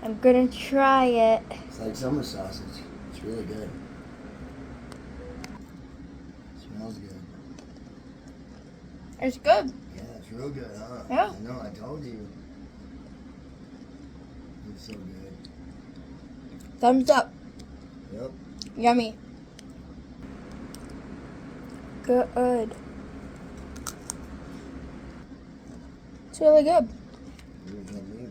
I'm gonna try it. It's like summer sausage. It's really good. Smells good. It's good. Yeah, it's real good, huh? Yeah. I know, I told you. It's so good. Thumbs up. Yep. Yummy. Good. It's really good. You can